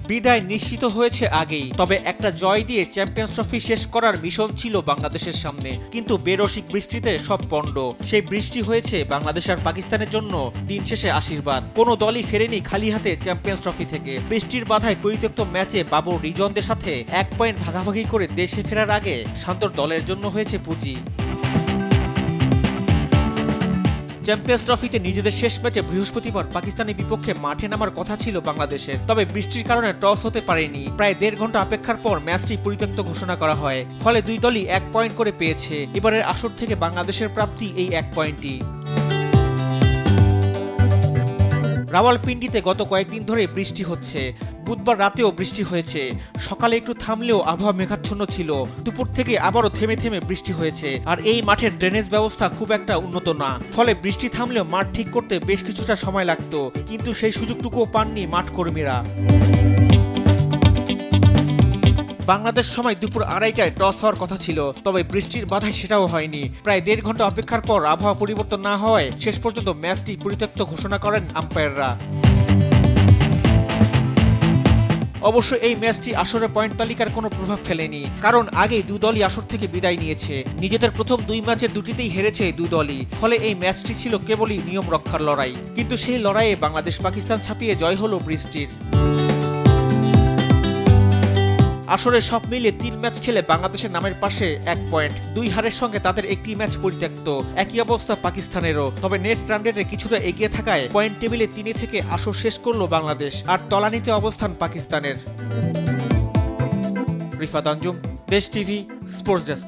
বিদায় নিশ্চিত হয়েছে আগেই, তবে একটা জয় দিয়ে চ্যাম্পিয়ন্স ট্রফি শেষ করার মিশন ছিল বাংলাদেশের সামনে, কিন্তু বেরসিক বৃষ্টিতে সব পণ্ড। সেই বৃষ্টি হয়েছে বাংলাদেশ আর পাকিস্তানের জন্য দিন শেষে আশীর্বাদ। কোনো দলই ফেরেনি খালি হাতে চ্যাম্পিয়ন্স ট্রফি থেকে। বৃষ্টির বাধায় পরিত্যক্ত ম্যাচে বাবর রিজনদের সাথে 1 পয়েন্ট ভাগাভাগি করে দেশে ফেরার আগে শান্তর দলের জন্য হয়েছে পুঁজি। চ্যাম্পিয়ন্স ট্রফিতে নিজেদের শেষ ম্যাচে বৃহস্পতিবার পাকিস্তানের বিপক্ষে মাঠে নামার কথা ছিল বাংলাদেশের, তবে বৃষ্টির কারণে টস হতে পারেনি। প্রায় 1.5 ঘন্টা অপেক্ষার পর ম্যাচটি পরিত্যক্ত ঘোষণা করা হয়, ফলে দুই দলই 1 পয়েন্ট করে পেয়েছে। এবারের আসর থেকে বাংলাদেশের প্রাপ্তি এই 1 পয়েন্টই। রাওয়ালপিন্ডিতে গত কয়েকদিন ধরে বৃষ্টি হচ্ছে। বুধবার রাতেও বৃষ্টি হয়েছে। সকালে একটু থামলেও আবহাওয়া মেঘাচ্ছন্ন ছিল। দুপুর থেকে আবারও থেমে থেমে বৃষ্টি হয়েছে। আর এই মাঠের ড্রেনেজ ব্যবস্থা খুব একটা উন্নত না, ফলে বৃষ্টি থামলেও মাঠ ঠিক করতে বেশ কিছুটা সময় লাগতো, কিন্তু সেই সুযোগটুকুও পাননি মাঠ কর্মীরা। বাংলাদেশ সময় দুপুর 2:30টায় টস হওয়ার কথা ছিল, তবে বৃষ্টির বাধায় সেটাও হয়নি। প্রায় 1.5 ঘন্টা অপেক্ষার পর আবহাওয়া পরিবর্তন না হওয়ায় শেষ পর্যন্ত ম্যাচটি পরিত্যক্ত ঘোষণা করেন আম্পায়াররা। অবশ্য এই ম্যাচটি আসরের পয়েন্ট তালিকার কোনো প্রভাব ফেলেনি, কারণ আগেই দুই দলই আসর থেকে বিদায় নিয়েছে। নিজেদের প্রথম 2 ম্যাচের দুটিতেই হেরেছে দুই দলই, ফলে এই ম্যাচটি ছিল কেবলই নিয়ম রক্ষার লড়াই। কিন্তু সেই লড়াইয়ে বাংলাদেশ পাকিস্তান ছাপিয়ে জয় হলো বৃষ্টির। আসরে সব মিলিয়ে 3 ম্যাচ খেলে বাংলাদেশের নামের পাশে 1 পয়েন্ট। 2 হারের সঙ্গে তাদের একটি ম্যাচ পরিত্যক্ত। একই অবস্থা পাকিস্তানেরও, তবে নেট রান রেটে কিছুটা এগিয়ে থাকায় পয়েন্ট টেবিলে 3 থেকে আসর শেষ করল বাংলাদেশ, আর তলানিতে অবস্থান পাকিস্তানের। রিফাত আঞ্জুম, দেশ টিভি, স্পোর্টস ডেস্ক।